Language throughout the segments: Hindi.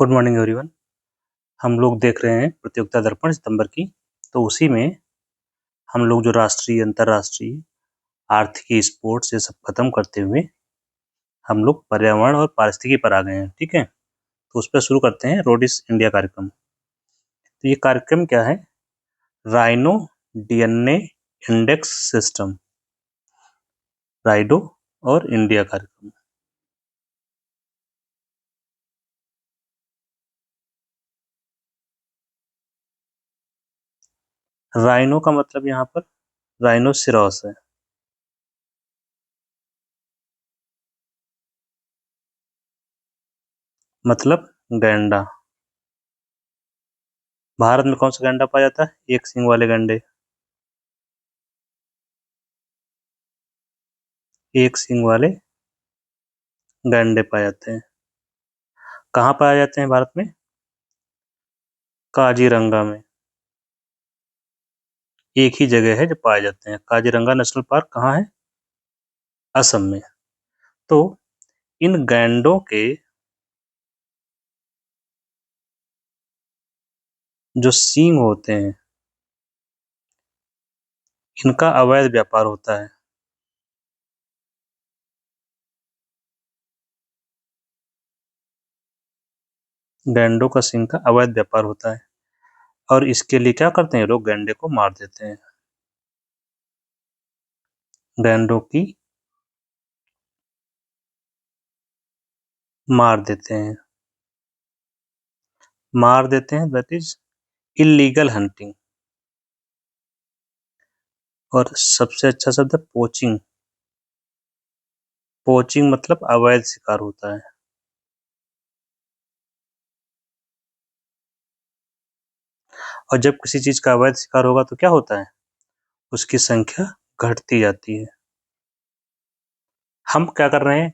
Good morning everyone. हम लोग देख रहे हैं प्रतियोगिता दर्पण सितंबर की। तो उसी में हम लोग जो राष्ट्रीय, अंतर्राष्ट्रीय, आर्थिक, स्पोर्ट्स ये सब खत्म करते हुए हम लोग पर्यावरण और पारिस्थितिकी पर आ गए हैं। ठीक है, तो उस पर शुरू करते हैं रोडिस इंडिया कार्यक्रम। तो ये कार्यक्रम क्या है? राइनो डीएनए इंडेक्स सिस्टम, राइडो और इंडिया कार्यक्रम। राइनो का मतलब यहाँ पर राइनोसिरॉस है, मतलब गैंडा। भारत में कौन सा गैंडा पाया जाता है? एक सींग वाले गैंडे, एक सींग वाले गैंडे पाए जाते हैं। कहाँ पाए जाते हैं भारत में? काजीरंगा में। एक ही जगह है जो पाए जाते हैं। काजीरंगा नेशनल पार्क कहाँ है? असम में। तो इन गैंडों के जो सींग होते हैं, इनका अवैध व्यापार होता है। गैंडों का सींग का अवैध व्यापार होता है और इसके लिए क्या करते हैं लोग? गैंडे को मार देते हैं। गैंडों की मार देते हैं, मार देते हैं, दैट इज इलीगल हंटिंग। और सबसे अच्छा शब्द है पोचिंग। पोचिंग मतलब अवैध शिकार होता है। और जब किसी चीज का अवैध शिकार होगा तो क्या होता है? उसकी संख्या घटती जाती है। हम क्या कर रहे हैं?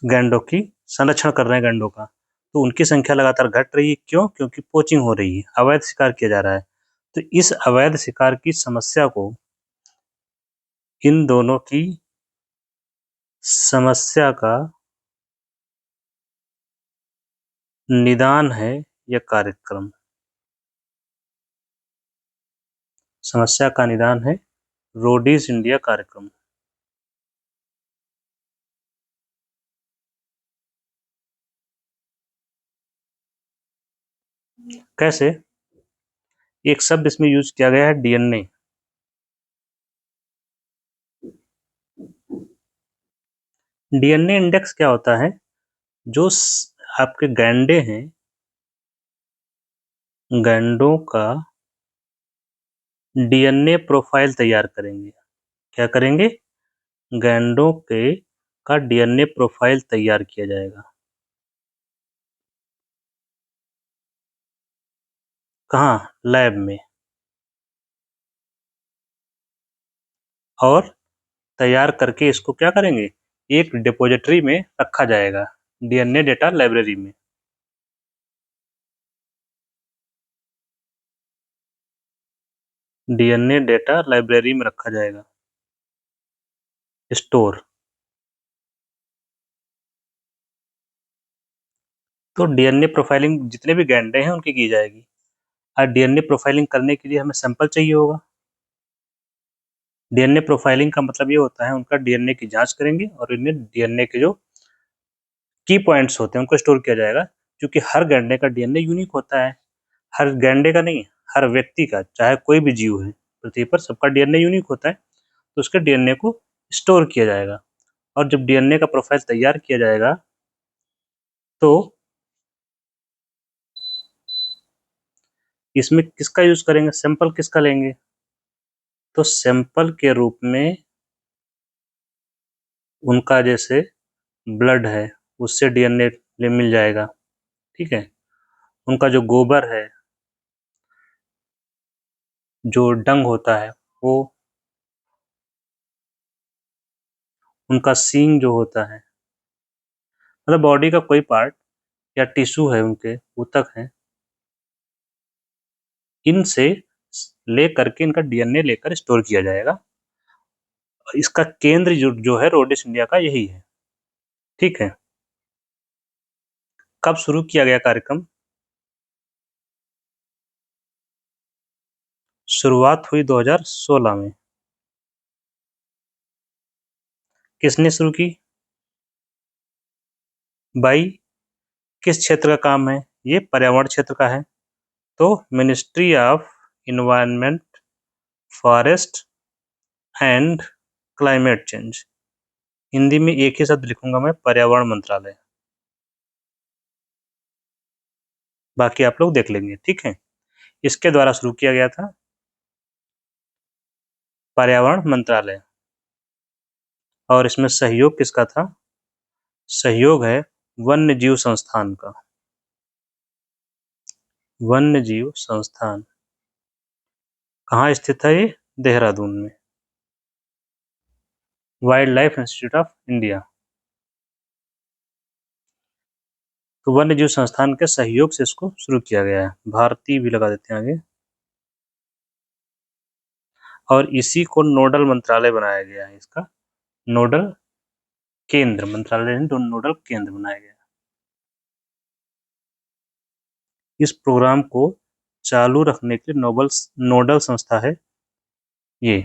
गैंडों की संरक्षण कर रहे हैं गैंडों का, तो उनकी संख्या लगातार घट रही है। क्यों? क्योंकि पोचिंग हो रही है, अवैध शिकार किया जा रहा है। तो इस अवैध शिकार की समस्या को, इन दोनों की समस्या का निदान है यह कार्यक्रम। समस्या का निदान है रोडीज इंडिया कार्यक्रम। कैसे? एक शब्द इसमें यूज किया गया है, डीएनए। डीएनए इंडेक्स क्या होता है? जो आपके गैंडे हैं, गैंडों का डीएनए प्रोफाइल तैयार करेंगे। क्या करेंगे? गैंडों के का डीएनए प्रोफाइल तैयार किया जाएगा। कहाँ? लैब में। और तैयार करके इसको क्या करेंगे? एक डिपॉजिटरी में रखा जाएगा, डीएनए डेटा लाइब्रेरी में। डीएनए डेटा लाइब्रेरी में रखा जाएगा, स्टोर। तो डीएनए प्रोफाइलिंग जितने भी गैंडे हैं उनकी की जाएगी। और डीएनए प्रोफाइलिंग करने के लिए हमें सैंपल चाहिए होगा। डीएनए प्रोफाइलिंग का मतलब ये होता है उनका डीएनए की जांच करेंगे और इनमें डीएनए के जो की पॉइंट्स होते हैं उनको स्टोर किया जाएगा। क्योंकि हर गैंडे का डीएनए यूनिक होता है। हर गैंडे का नहीं, हर व्यक्ति का, चाहे कोई भी जीव है पृथ्वी पर, सबका डीएनए यूनिक होता है। तो उसके डीएनए को स्टोर किया जाएगा। और जब डीएनए का प्रोफाइल तैयार किया जाएगा तो इसमें किसका यूज करेंगे? सैंपल किसका लेंगे? तो सैंपल के रूप में उनका जैसे ब्लड है, उससे डीएनए मिल जाएगा। ठीक है, उनका जो गोबर है, जो डंग होता है वो, उनका सींग जो होता है, मतलब बॉडी का कोई पार्ट या टिश्यू है उनके ऊतक है, इनसे ले करके इनका डीएनए लेकर स्टोर किया जाएगा। इसका केंद्र जो है रोडिस इंडिया का यही है। ठीक है, कब शुरू किया गया कार्यक्रम? शुरुआत हुई 2016 में। किसने शुरू की? बाई किस क्षेत्र का काम है? ये पर्यावरण क्षेत्र का है। तो ministry of environment, forest and climate change. Hindi में एक ही शब्द लिखूंगा मैं, पर्यावरण मंत्रालय। बाकी आप लोग देख लेंगे, ठीक है। इसके द्वारा शुरू किया गया था पर्यावरण मंत्रालय। और इसमें सहयोग किसका था? सहयोग है वन्य जीव संस्थान का। वन्य जीव संस्थान कहाँ स्थित है? ये देहरादून में। Wild life institute of India. तो वन्य जीव संस्थान के सहयोग से इसको शुरू किया गया है। भारतीय भी लगा देते हैं आगे। और इसी को नोडल मंत्रालय बनाया गया है। इसका नोडल केंद्र, मंत्रालय नोडल केंद्र बनाया गया। इस प्रोग्राम को चालू रखने के लिए नोडल संस्था है ये।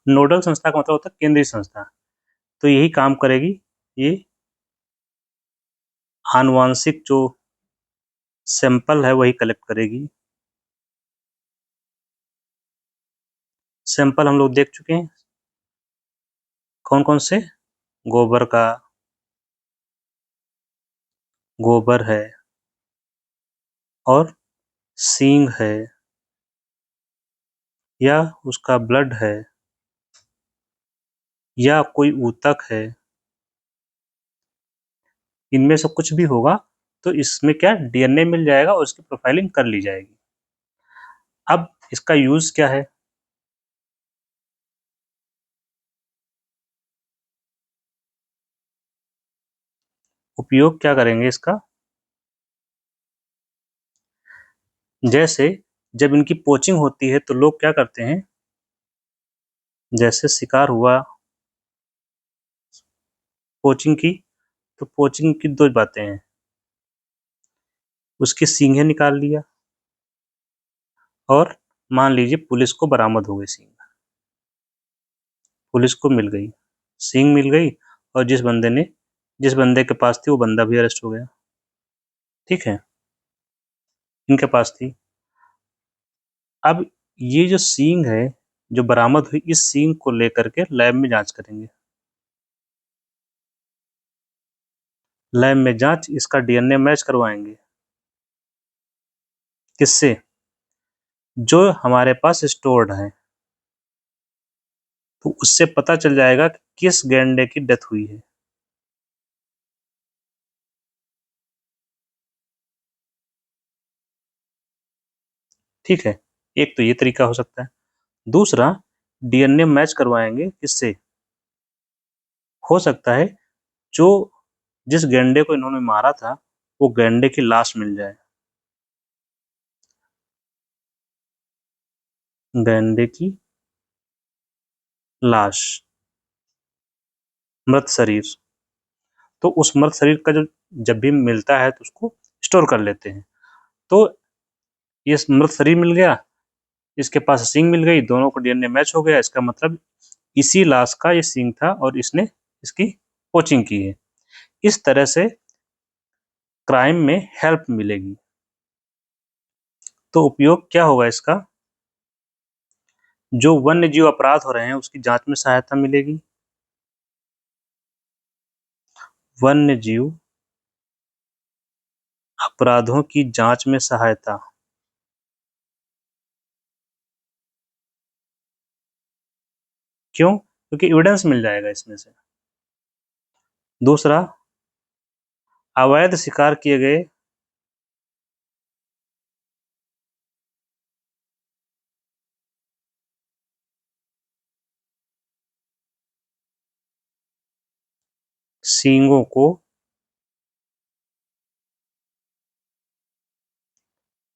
नोडल संस्था का मतलब होता है केंद्रीय संस्था। तो यही काम करेगी। ये आनुवांशिक जो सैंपल है वही कलेक्ट करेगी। सैंपल हम लोग देख चुके हैं कौन कौन से। गोबर का, गोबर है और सींग है या उसका ब्लड है या कोई ऊतक है, इनमें से कुछ भी होगा तो इसमें क्या डीएनए मिल जाएगा और उसकी प्रोफाइलिंग कर ली जाएगी। अब इसका यूज क्या है? उपयोग क्या करेंगे इसका? जैसे जब इनकी पोचिंग होती है तो लोग क्या करते हैं, जैसे शिकार हुआ पोचिंग की, तो पोचिंग की दो बातें हैं। उसकी सींगें निकाल लिया और मान लीजिए पुलिस को बरामद हो गई सींग, पुलिस को मिल गई सींग मिल गई और जिस बंदे के पास थी वो बंदा भी अरेस्ट हो गया। ठीक है, इनके पास थी। अब ये जो सींग है जो बरामद हुई, इस सींग को लेकर के लैब में जांच करेंगे। लैब में जांच, इसका डीएनए मैच करवाएंगे। किससे? जो हमारे पास स्टोर्ड है, तो उससे पता चल जाएगा कि किस गैंडे की डेथ हुई है। ठीक है, एक तो ये तरीका हो सकता है। दूसरा, डीएनए मैच करवाएंगे किससे? हो सकता है जो जिस गैंडे को इन्होंने मारा था वो गैंडे की लाश मिल जाए। गैंडे की लाश, मृत शरीर। तो उस मृत शरीर का जो जब भी मिलता है तो उसको स्टोर कर लेते हैं। तो ये मृत शरीर मिल गया, इसके पास सींग मिल गई, दोनों को डीएनए मैच हो गया। इसका मतलब इसी लाश का ये सींग था और इसने इसकी पोचिंग की है। इस तरह से क्राइम में हेल्प मिलेगी। तो उपयोग क्या होगा इसका? जो वन्य जीव अपराध हो रहे हैं उसकी जांच में सहायता मिलेगी। वन्य जीव अपराधों की जांच में सहायता। क्यों? क्योंकि एविडेंस मिल जाएगा इसमें से। दूसरा, अवैध शिकार किए गए सींगों को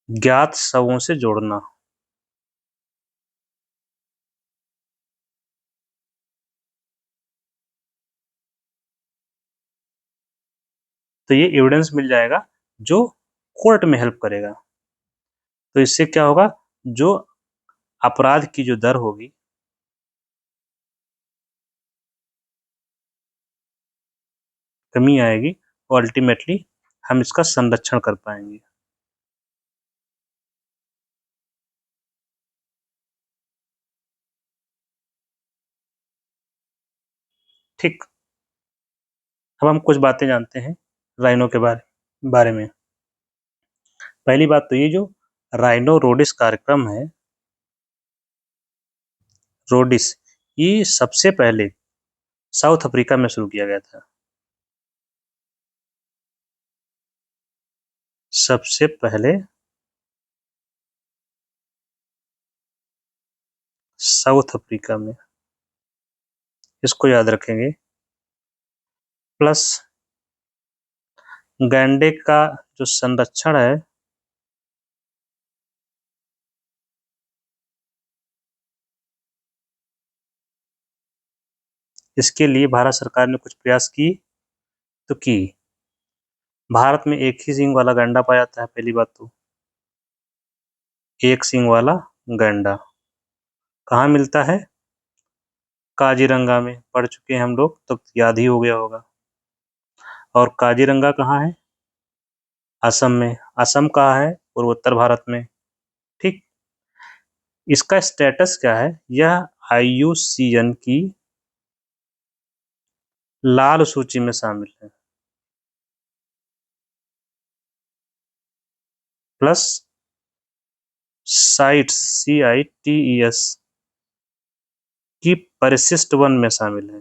ज्ञात शवों से जोड़ना। तो ये एविडेंस मिल जाएगा जो कोर्ट में हेल्प करेगा। तो इससे क्या होगा, जो अपराध की जो दर होगी कमी आएगी और अल्टीमेटली हम इसका संरक्षण कर पाएंगे। ठीक, अब हम कुछ बातें जानते हैं राइनो के बारे में। पहली बात तो ये जो राइनो रोडिस कार्यक्रम है, रोडिस, ये सबसे पहले साउथ अफ्रीका में शुरू किया गया था। सबसे पहले साउथ अफ्रीका में, इसको याद रखेंगे। प्लस गैंडे का जो संरक्षण है इसके लिए भारत सरकार ने कुछ प्रयास किए तो की। भारत में एक ही सींग वाला गैंडा पाया जाता है, पहली बात तो एक सींग वाला गैंडा कहाँ मिलता है, काजीरंगा में। पढ़ चुके हैं हम लोग तो याद ही हो गया होगा। और काजीरंगा कहाँ है, असम में। असम कहाँ है, पूर्वोत्तर भारत में। ठीक, इसका स्टेटस क्या है, यह IUCN की लाल सूची में शामिल है। प्लस साइट्स CITES की परिशिष्ट वन में शामिल है।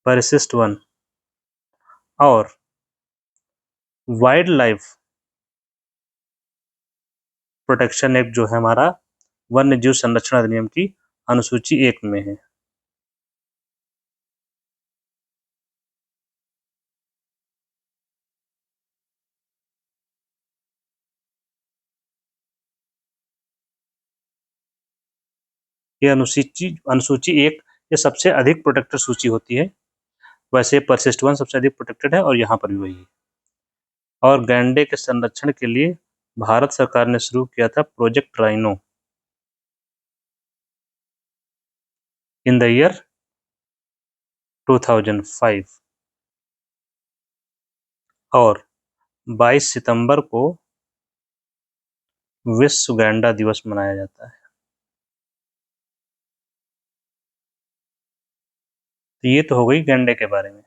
परिशिष्ट वन और वाइल्ड लाइफ प्रोटेक्शन एक्ट जो है हमारा, वन्य जीव संरक्षण अधिनियम की अनुसूची 1 में है। ये अनुसूची 1 ये सबसे अधिक प्रोटेक्टेड सूची होती है। वैसे परसिस्ट वन सबसे अधिक प्रोटेक्टेड है और यहाँ पर भी वही है। और गैंडे के संरक्षण के लिए भारत सरकार ने शुरू किया था project rhino in the year 2005 और 22 सितंबर को विश्व गैंडा दिवस मनाया जाता है। तो ये तो हो गई गैंडे के बारे में।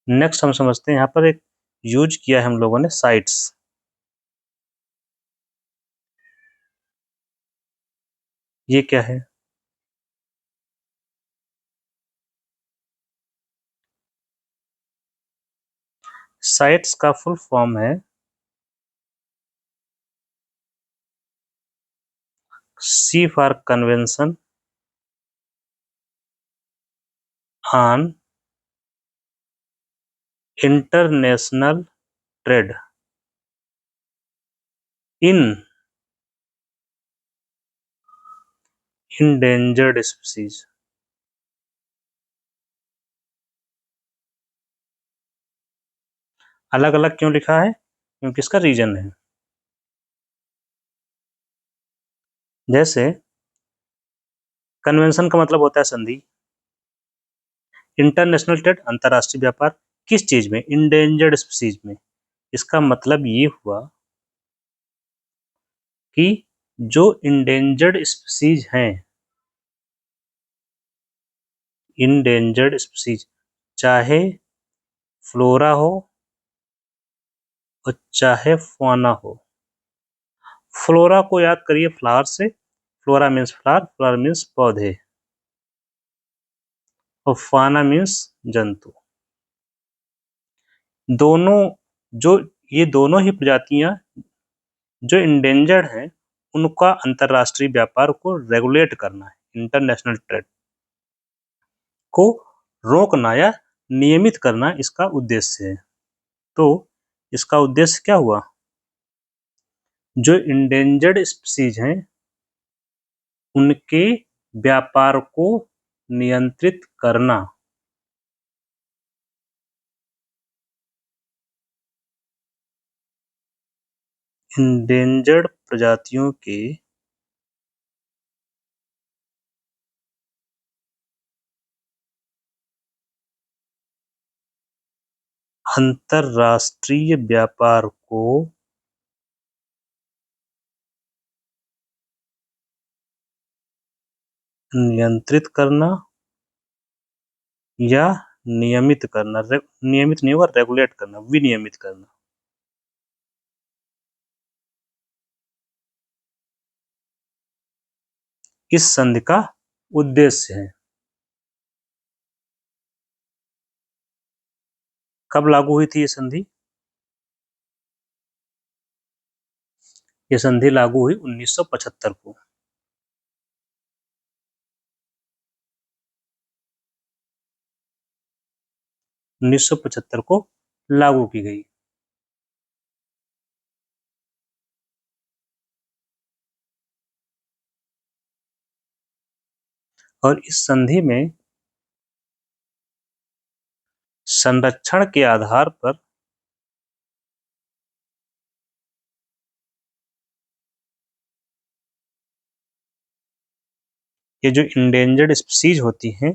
नेक्स्ट हम समझते हैं, यहाँ पर एक यूज किया है हम लोगों ने साइट्स। ये क्या है, साइट्स का फुल फॉर्म है C for convention on international trade in endangered species. अलग अलग क्यों लिखा है, क्योंकि इसका रीजन है। जैसे कन्वेंशन का मतलब होता है संधि, इंटरनेशनल ट्रेड अंतरराष्ट्रीय व्यापार, किस चीज में, इंडेंजर्ड स्पीसीज में। इसका मतलब ये हुआ कि जो इंडेंजर्ड स्पीसीज हैं, इंडेंजर्ड स्पीसीज, चाहे फ्लोरा हो और चाहे फौना हो। फ्लोरा को याद करिए फ्लावर से, flora means flower, flower means पौधे, और फाना मीन्स जंतु। दोनों जो ये दोनों ही प्रजातियां जो इंडेंजर्ड हैं, उनका अंतरराष्ट्रीय व्यापार को रेगुलेट करना है, इंटरनेशनल ट्रेड को रोकना या नियमित करना इसका उद्देश्य है। तो इसका उद्देश्य क्या हुआ, जो इंडेंजर्ड स्पीसीज हैं उनके व्यापार को नियंत्रित करना इंडेंजर्ड प्रजातियों के अंतरराष्ट्रीय व्यापार को नियंत्रित करना या नियमित करना, नियमित नहीं होगा, रेगुलेट करना, विनियमित करना। इस संधि का उद्देश्य है। कब लागू हुई थी ये संधि? ये संधि लागू हुई 1975 को। 1975 को लागू की गई। और इस संधि में संरक्षण के आधार पर ये जो इंडेंजर्ड स्पीसीज होती हैं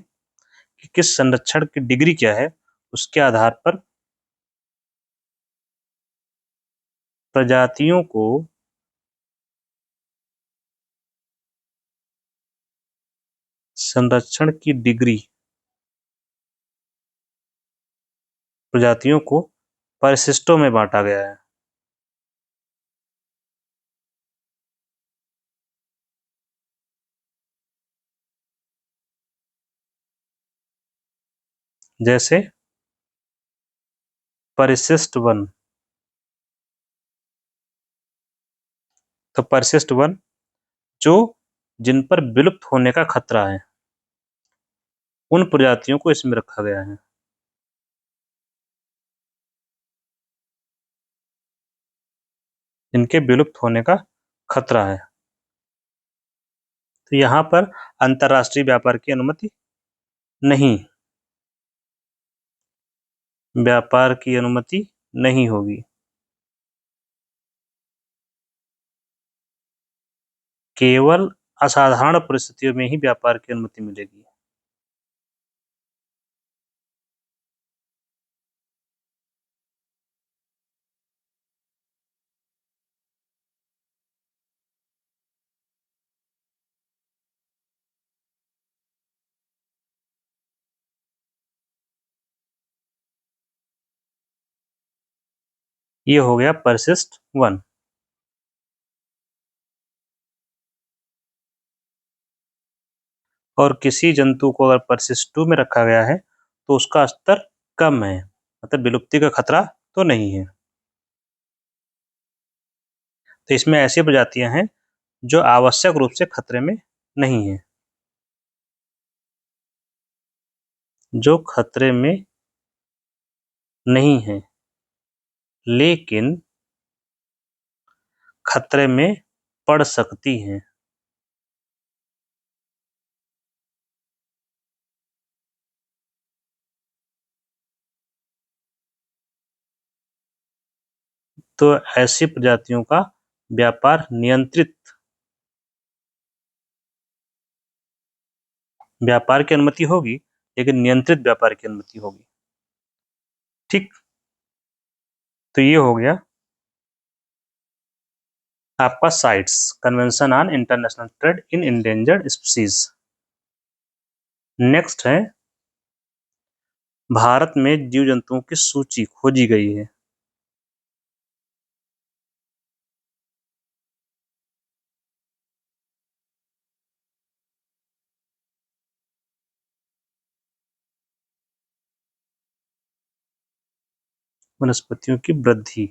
कि किस संरक्षण की डिग्री क्या है, उसके आधार पर प्रजातियों को संरक्षण की डिग्री, प्रजातियों को परिशिष्टों में बांटा गया है। जैसे परिशिष्ट वन, तो परिशिष्ट वन जो जिन पर विलुप्त होने का खतरा है, उन प्रजातियों को इसमें रखा गया है। इनके विलुप्त होने का खतरा है। तो यहाँ पर अंतरराष्ट्रीय व्यापार की अनुमति नहीं, व्यापार की अनुमति नहीं होगी। केवल असाधारण परिस्थितियों में ही व्यापार की अनुमति मिलेगी। ये हो गया परिशिष्ट वन। और किसी जंतु को अगर परिशिष्ट टू में रखा गया है तो उसका स्तर कम है, मतलब विलुप्ति का खतरा तो नहीं है। तो इसमें ऐसी प्रजातियां हैं जो आवश्यक रूप से खतरे में नहीं है, जो खतरे में नहीं है लेकिन खतरे में पड़ सकती हैं। तो ऐसी प्रजातियों का व्यापार नियंत्रित, व्यापार की अनुमति होगी लेकिन नियंत्रित व्यापार की अनुमति होगी। ठीक, तो ये हो गया आपका sites, convention on international trade in endangered species. Next है भारत में जीव जंतुओं की सूची खोजी गई है। वनस्पतियों की वृद्धि,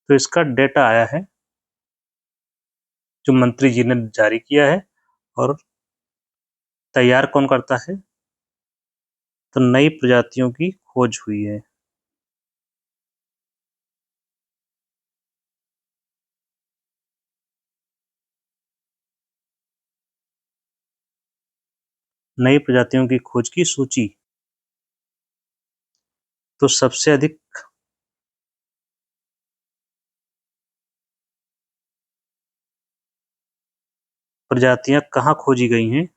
तो इसका डेटा आया है जो मंत्री जी ने जारी किया है। और तैयार कौन करता है? तो नई प्रजातियों की खोज हुई है। नई प्रजातियों की खोज की सूची तो सबसे अधिक प्रजातियां कहाँ खोजी गई हैं?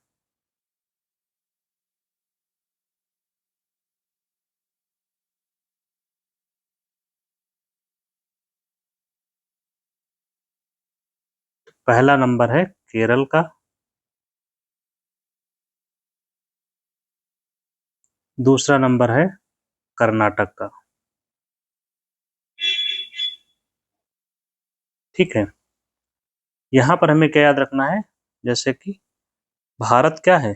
पहला नंबर है केरल का, दूसरा नंबर है कर्नाटक का। ठीक है, यहाँ पर हमें क्या याद रखना है, जैसे कि भारत क्या है,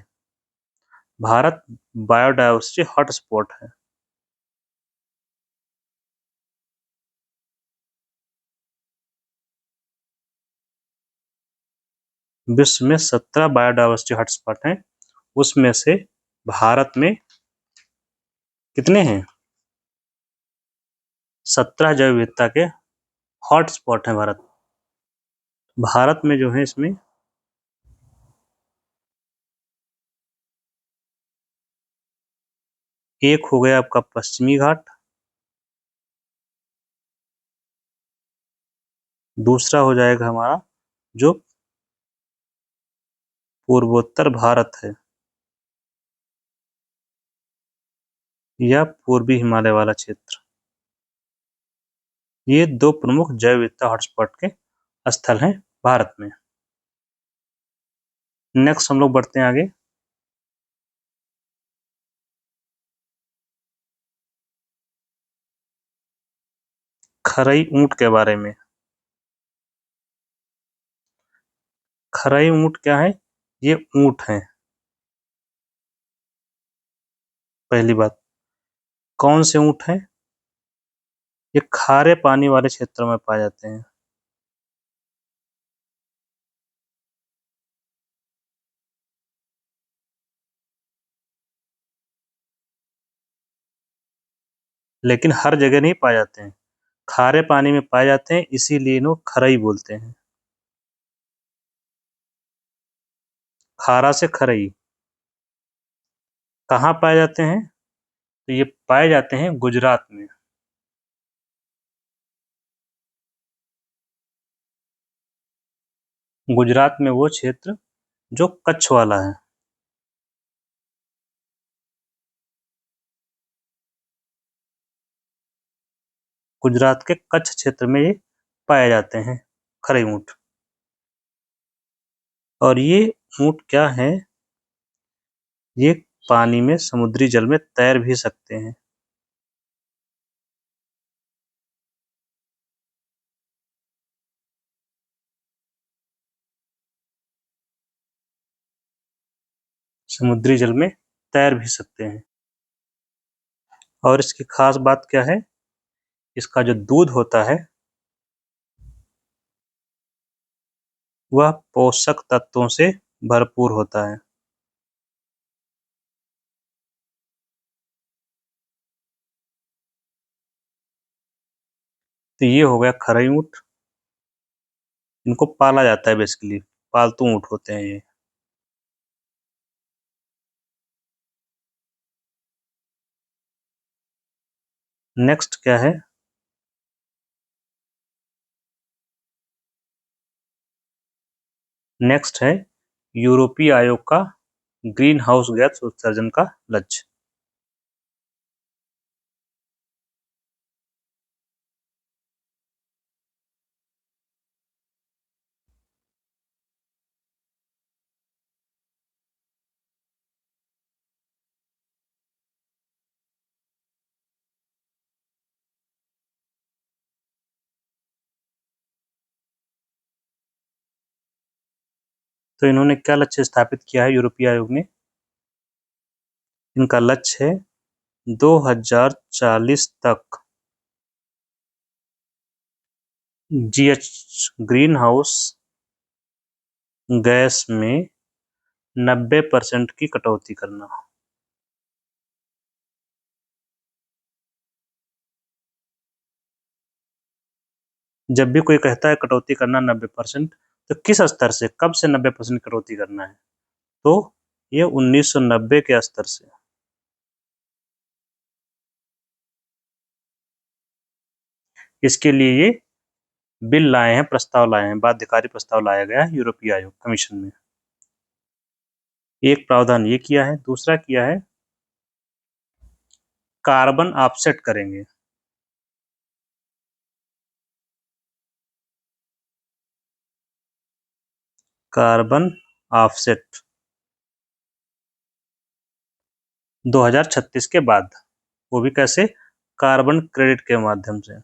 भारत बायोडायवर्सिटी हॉटस्पॉट है। विश्व में 17 बायोडायवर्सिटी हॉटस्पॉट हैं, उसमें से भारत में कितने हैं? 17 जैव विविधता के हॉटस्पॉट हैं भारत। भारत में जो है इसमें एक हो गया आपका पश्चिमी घाट, दूसरा हो जाएगा हमारा जो पूर्वोत्तर भारत है या पूर्वी हिमालय वाला क्षेत्र। ये दो प्रमुख जैव विविधता हॉटस्पॉट के स्थल हैं भारत में। नेक्स्ट हम लोग बढ़ते हैं आगे। खरई ऊंट के बारे में। खरई ऊंट क्या है? ये ऊंट है। पहली बात, कौन से ऊंट हैं? ये खारे पानी वाले क्षेत्रों में पाए जाते हैं। लेकिन हर जगह नहीं पाए जाते हैं, खारे पानी में पाए जाते हैं, इसीलिए इन्हें खरई बोलते हैं। खारा से खरई। कहाँ पाए जाते हैं? तो ये पाए जाते हैं गुजरात में। गुजरात में वो क्षेत्र जो कच्छ वाला है। गुजरात के कच्छ क्षेत्र में ये पाए जाते हैं खरई ऊंट। और ये ऊंट क्या है, ये पानी में समुद्री जल में तैर भी सकते हैं। समुद्री जल में तैर भी सकते हैं। और इसकी खास बात क्या है, इसका जो दूध होता है वह पोषक तत्वों से भरपूर होता है। तो ये हो गया खरई ऊंट। इनको पाला जाता है, बेसिकली पालतू ऊंट होते हैं ये। नेक्स्ट क्या है? नेक्स्ट है यूरोपीय आयोग का ग्रीन हाउस गैस उत्सर्जन का लक्ष्य। तो इन्होंने क्या लक्ष्य स्थापित किया है यूरोपीय आयोग ने? इनका लक्ष्य है 2040 तक जीएच ग्रीन हाउस गैस में 90% की कटौती करना। जब भी कोई कहता है कटौती करना 90%, तो किस स्तर से, कब से 90% कटौती करना है? तो ये 1990 के स्तर से। इसके लिए ये बिल लाए हैं, प्रस्ताव लाए हैं, बाध्यकारी प्रस्ताव लाया गया है यूरोपीय आयोग कमीशन में। एक प्रावधान ये किया है। दूसरा किया है कार्बन ऑफसेट करेंगे। कार्बन ऑफसेट 2036 के बाद, वो भी कैसे? कार्बन क्रेडिट के माध्यम से।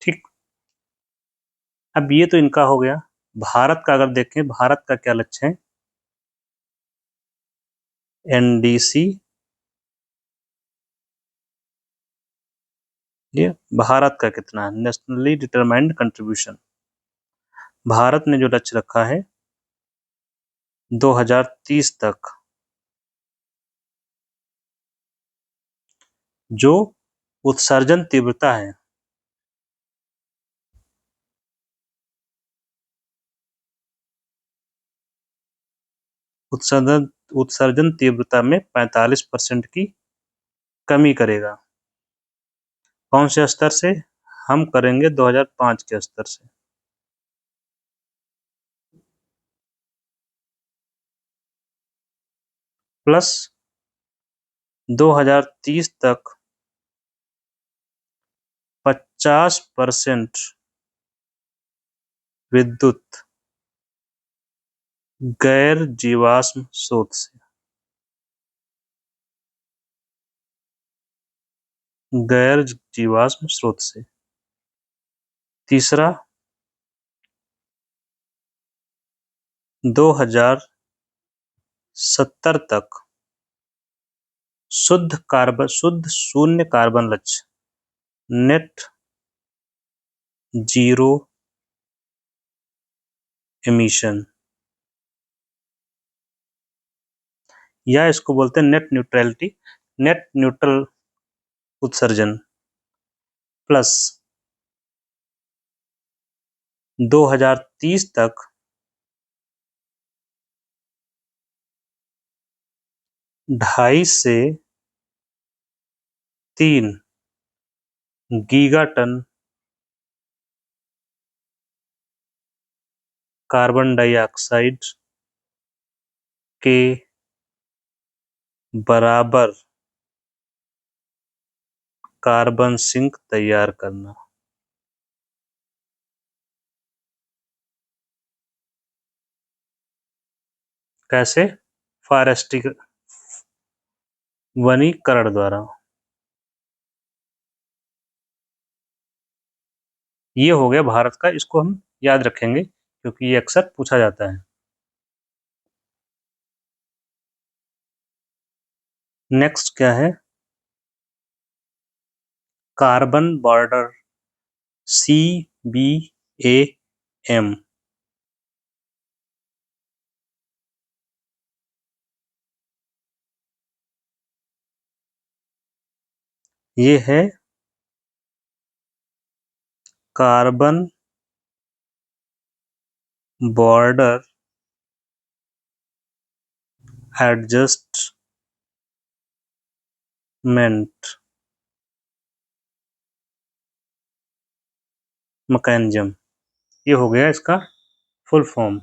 ठीक। अब ये तो इनका हो गया। भारत का अगर देखें, भारत का क्या लक्ष्य है? एनडीसी, ये भारत का कितना है? Nationally determined contribution. भारत ने जो लक्ष्य रखा है 2030 तक, जो उत्सर्जन तीव्रता है, उत्सर्जन उत्सर्जन तीव्रता में 45% की कमी करेगा। कौन से स्तर से? हम करेंगे 2005 के स्तर से। प्लस 2030 तक 50% विद्युत गैर जीवाश्म स्रोत से। गैर जीवाश्म स्रोत से। तीसरा, 2070 तक शुद्ध शून्य कार्बन लक्ष्य, नेट जीरो एमिशन, या इसको बोलते हैं नेट न्यूट्रलिटी, नेट न्यूट्रल उत्सर्जन। प्लस 2030 तक 2.5 से 3 गीगाटन कार्बन डाइऑक्साइड के बराबर कार्बन सिंक तैयार करना। कैसे? फॉरेस्ट्री, वनीकरण द्वारा। ये हो गया भारत का, इसको हम याद रखेंगे क्योंकि ये अक्सर पूछा जाता है। नेक्स्ट क्या है? Carbon border, CBAM। ये है कार्बन बॉर्डर एडजस्टमेंट मैकेनिज्म। ये हो गया इसका फुल फॉर्म,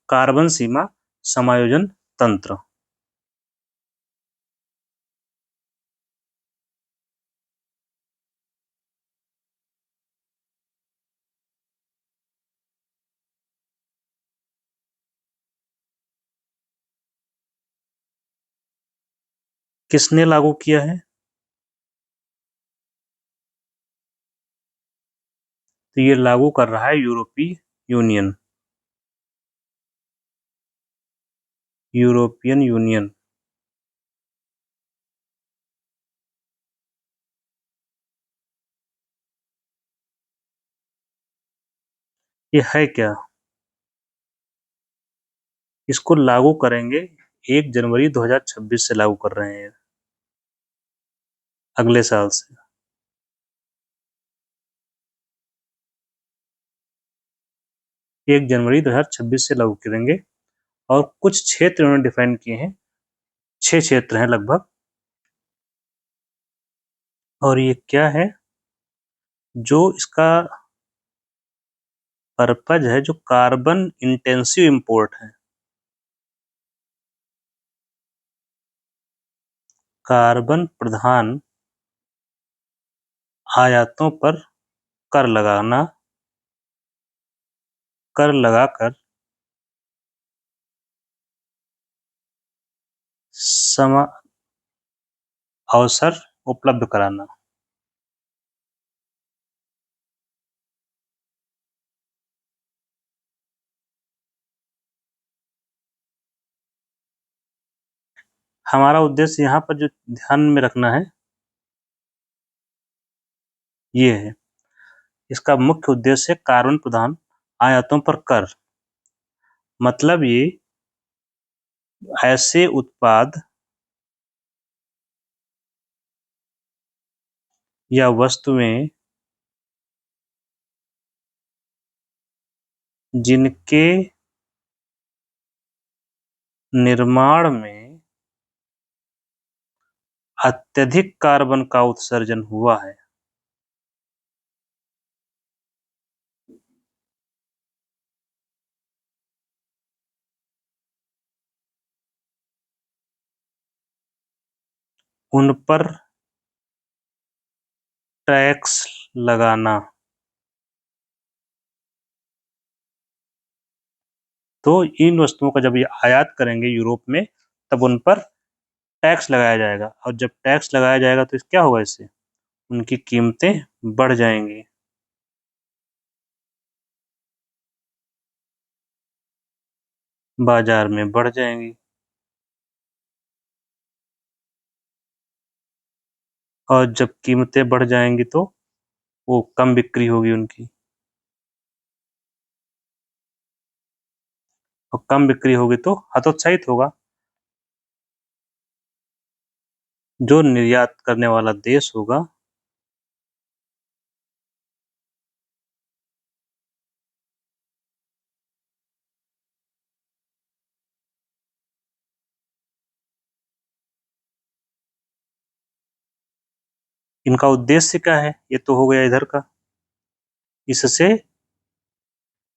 कार्बन सीमा समायोजन तंत्र। किसने लागू किया है? तो ये लागू कर रहा है यूरोपीय यूनियन। European union. ये है क्या? इसको लागू करेंगे 1 जनवरी 2026 से लागू कर रहे हैं, अगले साल से। एक जनवरी 2026 से लागू करेंगे और कुछ क्षेत्र उन्होंने डिफाइन किए हैं, 6 क्षेत्र हैं लगभग। और ये क्या है, जो इसका पर्पज है, जो कार्बन इंटेंसिव इंपोर्ट है, कार्बन प्रधान आयातों पर कर लगाना, कर लगाकर समा अवसर उपलब्ध कराना। हमारा उद्देश्य यहाँ पर जो ध्यान में रखना है ये है, इसका मुख्य उद्देश्य है कार्बन प्रधान आयातों पर कर। मतलब ये ऐसे उत्पाद या वस्तुएं जिनके निर्माण में अत्यधिक कार्बन का उत्सर्जन हुआ है, उन पर टैक्स लगाना। तो इन वस्तुओं का जब ये आयात करेंगे यूरोप में, तब उन पर टैक्स लगाया जाएगा, और जब टैक्स लगाया जाएगा तो क्या होगा, इससे उनकी कीमतें बढ़ जाएंगी, बाजार में बढ़ जाएंगी, और जब कीमतें बढ़ जाएंगी तो वो कम बिक्री होगी उनकी, और कम बिक्री होगी तो हतोत्साहित होगा जो निर्यात करने वाला देश होगा। इनका उद्देश्य क्या है, ये तो हो गया इधर का। इससे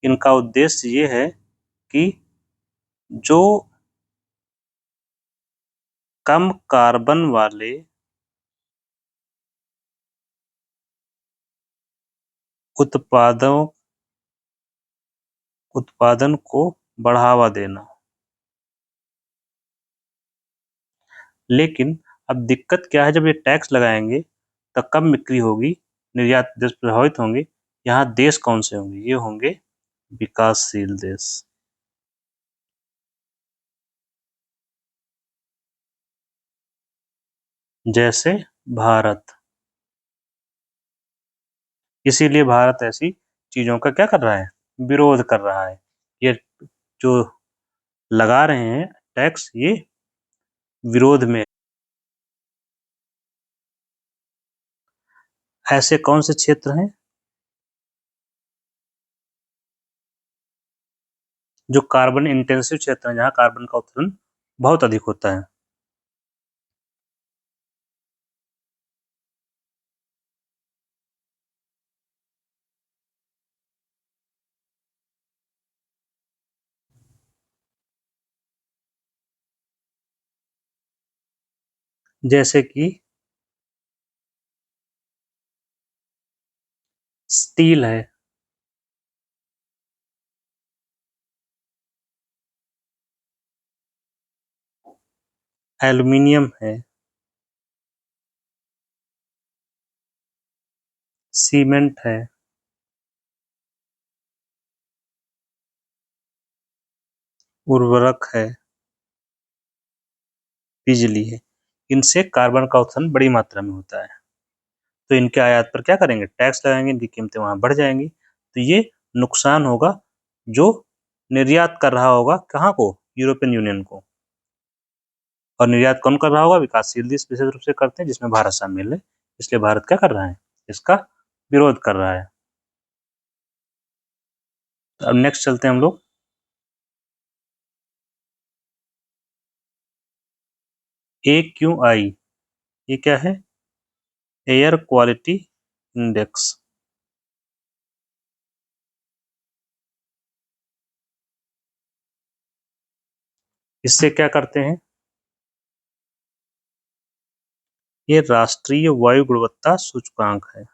इनका उद्देश्य ये है कि जो कम कार्बन वाले उत्पादन को बढ़ावा देना। लेकिन अब दिक्कत क्या है, जब ये टैक्स लगाएंगे तो कम बिक्री होगी, निर्यात देश प्रभावित होंगे। यहाँ देश कौन से होंगे, ये होंगे विकासशील देश, जैसे भारत। इसीलिए भारत ऐसी चीजों का क्या कर रहा है, विरोध कर रहा है। ये जो लगा रहे हैं टैक्स, ये विरोध में। ऐसे कौन से क्षेत्र हैं जो कार्बन इंटेंसिव क्षेत्र हैं, जहाँ कार्बन का उत्सर्जन बहुत अधिक होता है। जैसे कि स्टील है, एल्युमिनियम है, सीमेंट है, उर्वरक है, बिजली है। इनसे कार्बन का उत्सर्जन बड़ी मात्रा में होता है। तो इनके आयात पर क्या करेंगे, टैक्स लगाएंगे, इनकी कीमतें वहां बढ़ जाएंगी। तो ये नुकसान होगा जो निर्यात कर रहा होगा, कहाँ को, यूरोपियन यूनियन को। और निर्यात कौन कर रहा होगा, विकासशील देश विशेष रूप से करते हैं, जिसमें भारत शामिल है। इसलिए भारत क्या कर रहा है, इसका विरोध कर रहा है। तो अब नेक्स्ट चलते हैं हम लोग। AQI, ये क्या है? Air quality index. इससे क्या करते हैं? ये राष्ट्रीय वायु गुणवत्ता सूचकांक है।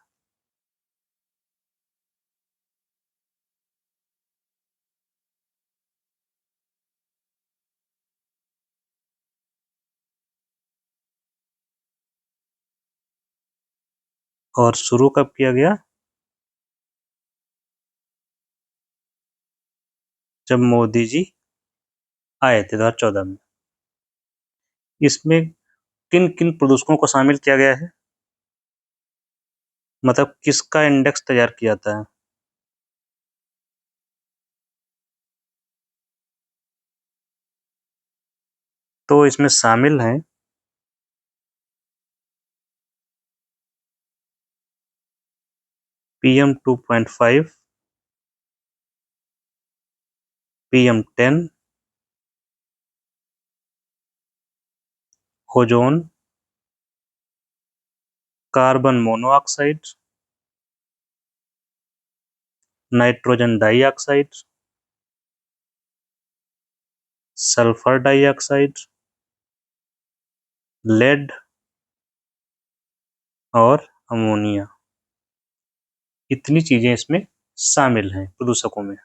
और शुरू कब किया गया? जब मोदी जी आए थे 2014 में। इसमें किन किन प्रदूषकों को शामिल किया गया है? मतलब किसका इंडेक्स तैयार किया जाता है? तो इसमें शामिल हैं PM2.5, PM10, ozone, carbon monoxide, nitrogen dioxide, sulphur dioxide, lead और अमोनिया। इतनी चीजें इसमें शामिल हैं प्रदूषकों में।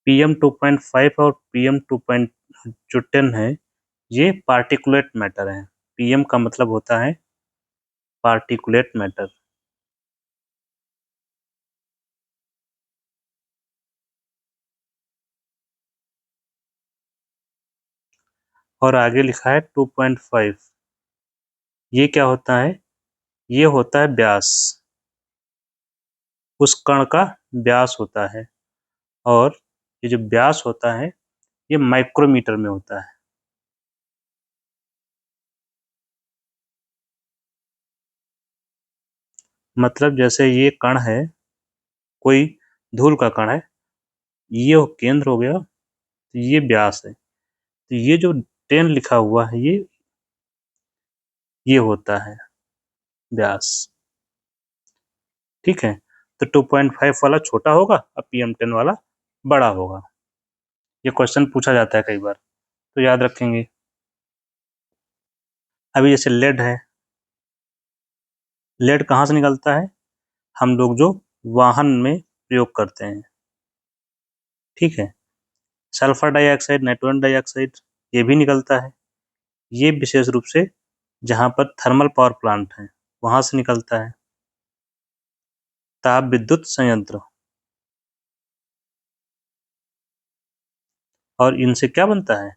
PM2.5 और PM2. जो 10 है, ये पार्टिकुलेट मैटर है। PM का मतलब होता है पार्टिकुलेट मैटर। और आगे लिखा है 2.5, ये क्या होता है? ये होता है व्यास। उस कण का व्यास होता है, और ये जो व्यास होता है ये माइक्रोमीटर में होता है। मतलब जैसे ये कण है, कोई धूल का कण है, ये केंद्र हो गया, तो ये व्यास है। तो ये जो 10 लिखा हुआ है, ये होता है व्यास। ठीक है, तो 2.5 वाला छोटा होगा और PM10 वाला बड़ा होगा। ये क्वेश्चन पूछा जाता है कई बार, तो याद रखेंगे। अभी जैसे लेड है, लेड कहाँ से निकलता है? हम लोग जो वाहन में प्रयोग करते हैं। ठीक है, सल्फर डाइऑक्साइड, नाइट्रोजन डाइऑक्साइड, ये भी निकलता है। ये विशेष रूप से जहाँ पर थर्मल पावर प्लांट है वहां से निकलता है। ताप विद्युत संयंत्र। और इनसे क्या बनता है?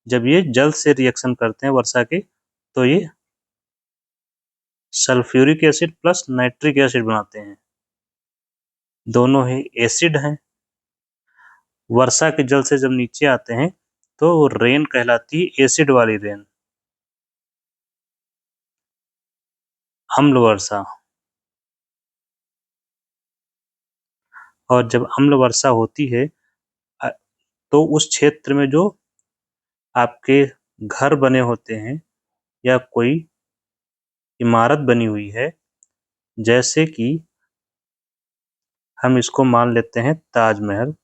जब ये जल से रिएक्शन करते हैं वर्षा के, तो ये sulphuric acid plus nitric acid बनाते हैं। दोनों ही एसिड हैं। वर्षा के जल से जब नीचे आते हैं तो रेन कहलाती है एसिड वाली रेन, अम्ल वर्षा। और जब अम्ल वर्षा होती है तो उस क्षेत्र में जो आपके घर बने होते हैं या कोई इमारत बनी हुई है, जैसे कि हम इसको मान लेते हैं ताजमहल,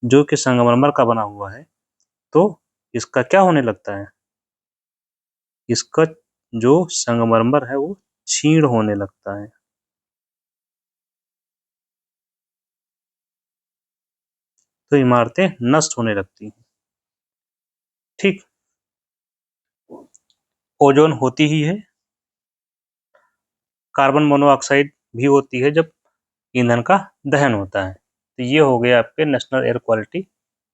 जो कि संगमरमर का बना हुआ है, तो इसका क्या होने लगता है? इसका जो संगमरमर है वो क्षीण होने लगता है। तो इमारतें नष्ट होने लगती हैं। ठीक, ओजोन होती ही है। कार्बन मोनोऑक्साइड भी होती है जब ईंधन का दहन होता है। तो ये हो गया आपके नेशनल एयर क्वालिटी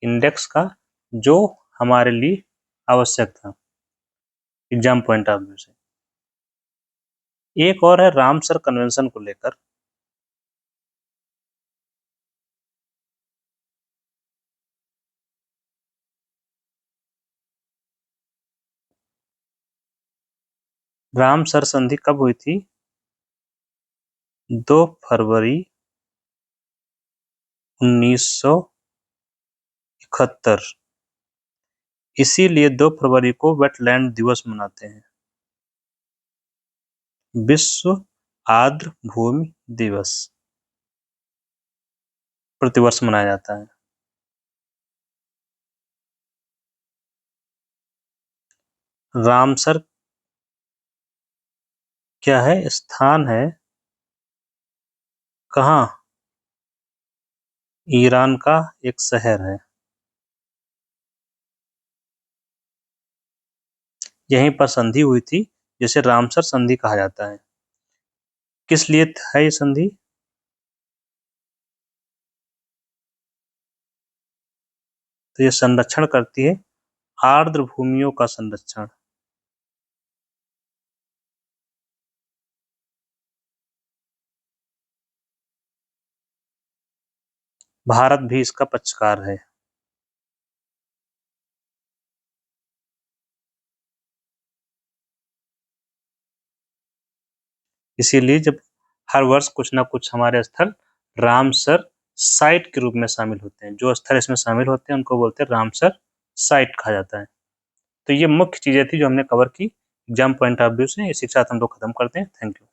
इंडेक्स का, जो हमारे लिए आवश्यक था एग्जाम पॉइंट ऑफ व्यू से। एक और है रामसर कन्वेंशन को लेकर। रामसर संधि कब हुई थी? 2 फरवरी 1971। इसीलिए 2 फरवरी को वेटलैंड दिवस मनाते हैं। विश्व आर्द्र भूमि दिवस प्रतिवर्ष मनाया जाता है। रामसर क्या है? स्थान है। कहाँ? ईरान का एक शहर है। यहीं पर संधि हुई थी, जिसे रामसर संधि कहा जाता है। किस लिए है ये संधि? तो ये संरक्षण करती है, आर्द्र भूमियों का संरक्षण। भारत भी इसका पक्षकार है। इसीलिए जब हर वर्ष कुछ ना कुछ हमारे स्थल रामसर साइट के रूप में शामिल होते हैं। जो स्थल इसमें शामिल होते हैं उनको बोलते हैं रामसर साइट कहा जाता है। तो ये मुख्य चीजें थी जो हमने कवर की एग्जाम पॉइंट ऑफ व्यू से। इसी के साथ हम लोग खत्म करते हैं। Thank you.